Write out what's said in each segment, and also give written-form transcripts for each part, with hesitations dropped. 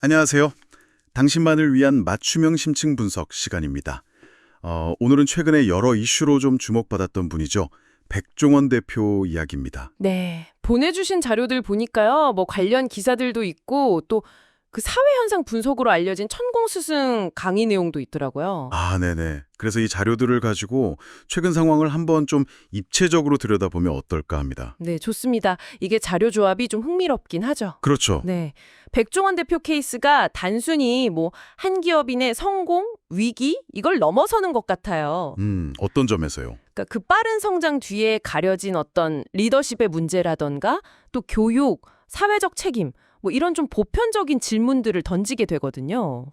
안녕하세요. 당신만을 위한 맞춤형 심층 분석 시간입니다. 오늘은 최근에 여러 이슈로 좀 주목받았던 분이죠. 백종원 대표 이야기입니다. 네, 보내주신 자료들 보니까요, 뭐 관련 기사들도 있고 또 그 사회 현상 분석으로 알려진 천공스승 강의 내용도 있더라고요. 네네. 그래서 이 자료들을 가지고 최근 상황을 한번 좀 입체적으로 들여다보면 어떨까 합니다. 네, 좋습니다. 이게 자료 조합이 좀 흥미롭긴 하죠. 그렇죠. 네, 백종원 대표 케이스가 단순히 뭐 한 기업인의 성공, 위기 이걸 넘어서는 것 같아요. 어떤 점에서요? 그러니까 그 빠른 성장 뒤에 가려진 어떤 리더십의 문제라던가 또 교육, 사회적 책임 뭐 이런 좀 보편적인 질문들을 던지게 되거든요.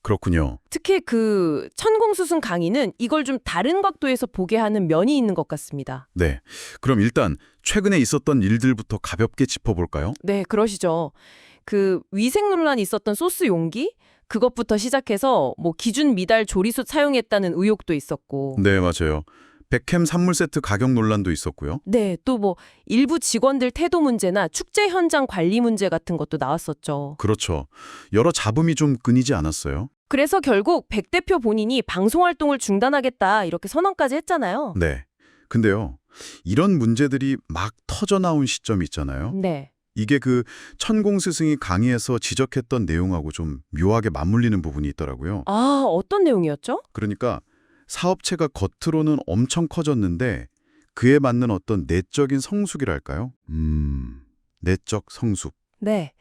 그렇군요. 특히 그 천공수승 강의는 이걸 좀 다른 각도에서 보게 하는 면이 있는 것 같습니다. 네. 그럼 일단 최근에 있었던 일들부터 가볍게 짚어볼까요? 네, 그러시죠. 그 위생 논란이 있었던 소스 용기? 그것부터 시작해서 뭐 기준 미달 조리솥 사용했다는 의혹도 있었고. 네, 맞아요. 백햄 선물 세트 가격 논란도 있었고요. 네, 또 뭐 일부 직원들 태도 문제나 축제 현장 관리 문제 같은 것도 나왔었죠. 그렇죠. 여러 잡음이 좀 끊이지 않았어요. 그래서 결국 백 대표 본인이 방송 활동을 중단하겠다 이렇게 선언까지 했잖아요. 네. 근데요, 이런 문제들이 막 터져 나온 시점이 있잖아요. 네. 이게 그 천공 스승이 강의에서 지적했던 내용하고 좀 묘하게 맞물리는 부분이 있더라고요. 어떤 내용이었죠? 그러니까 사업체가 겉으로는 엄청 커졌는데 그에 맞는 어떤 내적인 성숙이랄까요? 내적 성숙. 네.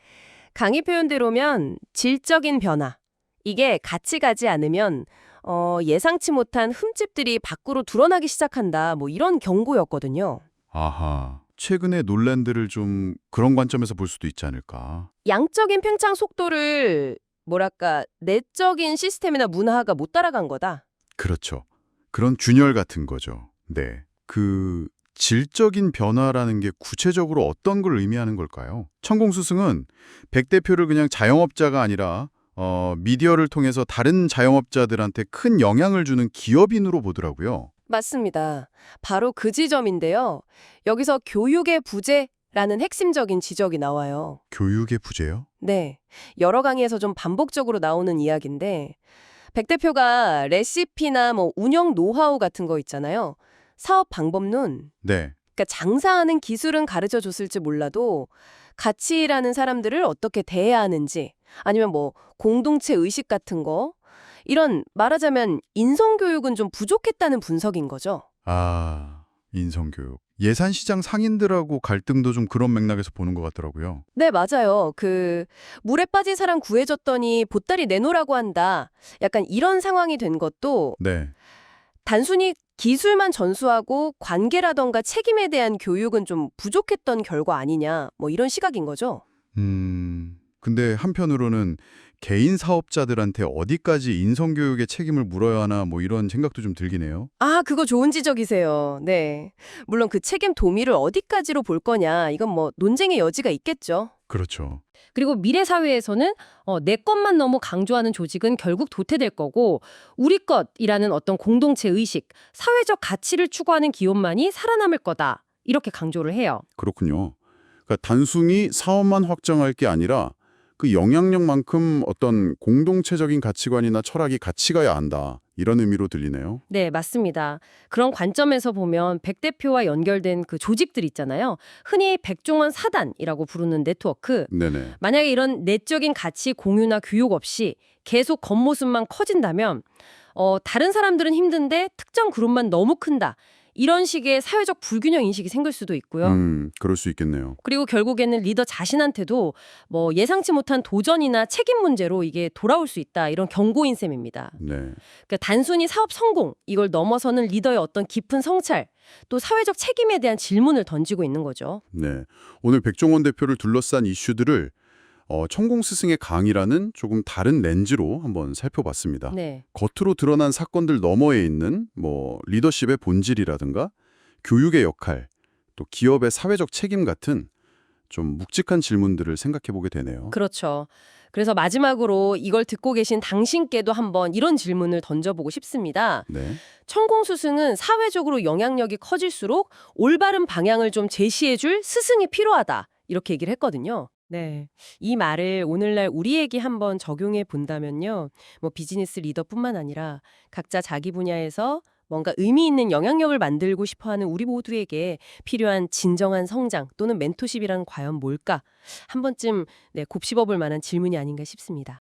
강의 표현대로면 질적인 변화. 이게 같이 가지 않으면 예상치 못한 흠집들이 밖으로 드러나기 시작한다. 뭐 이런 경고였거든요. 아하. 최근의 논란들을 좀 그런 관점에서 볼 수도 있지 않을까. 양적인 팽창 속도를 뭐랄까 내적인 시스템이나 문화가 못 따라간 거다. 그렇죠. 그런 균열 같은 거죠. 네. 그 질적인 변화라는 게 구체적으로 어떤 걸 의미하는 걸까요? 천공스승은 백 대표를 그냥 자영업자가 아니라 미디어를 통해서 다른 자영업자들한테 큰 영향을 주는 기업인으로 보더라고요. 맞습니다. 바로 그 지점인데요. 여기서 교육의 부재라는 핵심적인 지적이 나와요. 교육의 부재요? 네. 여러 강의에서 좀 반복적으로 나오는 이야기인데 백 대표가 레시피나 뭐 운영 노하우 같은 거 있잖아요. 사업 방법론, 네. 그러니까 장사하는 기술은 가르쳐 줬을지 몰라도 같이 일하는 사람들을 어떻게 대해야 하는지 아니면 뭐 공동체 의식 같은 거 이런 말하자면 인성교육은 좀 부족했다는 분석인 거죠. 인성교육. 예산시장 상인들하고 갈등도 좀 그런 맥락에서 보는 것 같더라고요. 네, 맞아요. 그 물에 빠진 사람 구해줬더니 보따리 내놓으라고 한다. 약간 이런 상황이 된 것도 네. 단순히 기술만 전수하고 관계라던가 책임에 대한 교육은 좀 부족했던 결과 아니냐. 뭐 이런 시각인 거죠. 근데 한편으로는 개인 사업자들한테 어디까지 인성교육의 책임을 물어야 하나 뭐 이런 생각도 좀 들긴 해요. 그거 좋은 지적이세요. 네. 물론 그 책임 도미를 어디까지로 볼 거냐. 이건 뭐 논쟁의 여지가 있겠죠. 그렇죠. 그리고 미래 사회에서는 내 것만 너무 강조하는 조직은 결국 도태될 거고 우리 것이라는 어떤 공동체 의식, 사회적 가치를 추구하는 기업만이 살아남을 거다. 이렇게 강조를 해요. 그렇군요. 그러니까 단순히 사업만 확장할 게 아니라 그 영향력만큼 어떤 공동체적인 가치관이나 철학이 같이 가야 한다. 이런 의미로 들리네요. 네, 맞습니다. 그런 관점에서 보면 백 대표와 연결된 그 조직들 있잖아요. 흔히 백종원 사단이라고 부르는 네트워크. 네네. 만약에 이런 내적인 가치 공유나 교육 없이 계속 겉모습만 커진다면 다른 사람들은 힘든데 특정 그룹만 너무 큰다. 이런 식의 사회적 불균형 인식이 생길 수도 있고요. 그럴 수 있겠네요. 그리고 결국에는 리더 자신한테도 뭐 예상치 못한 도전이나 책임 문제로 이게 돌아올 수 있다. 이런 경고인 셈입니다. 네. 그러니까 단순히 사업 성공, 이걸 넘어서는 리더의 어떤 깊은 성찰, 또 사회적 책임에 대한 질문을 던지고 있는 거죠. 네. 오늘 백종원 대표를 둘러싼 이슈들을 천공스승의 강의라는 조금 다른 렌즈로 한번 살펴봤습니다. 네. 겉으로 드러난 사건들 너머에 있는 뭐 리더십의 본질이라든가 교육의 역할, 또 기업의 사회적 책임 같은 좀 묵직한 질문들을 생각해 보게 되네요. 그렇죠. 그래서 마지막으로 이걸 듣고 계신 당신께도 한번 이런 질문을 던져보고 싶습니다. 네. 천공스승은 사회적으로 영향력이 커질수록 올바른 방향을 좀 제시해줄 스승이 필요하다. 이렇게 얘기를 했거든요. 네. 이 말을 오늘날 우리에게 한번 적용해 본다면요. 뭐 비즈니스 리더뿐만 아니라 각자 자기 분야에서 뭔가 의미 있는 영향력을 만들고 싶어 하는 우리 모두에게 필요한 진정한 성장 또는 멘토십이란 과연 뭘까? 한 번쯤 곱씹어 볼 만한 질문이 아닌가 싶습니다.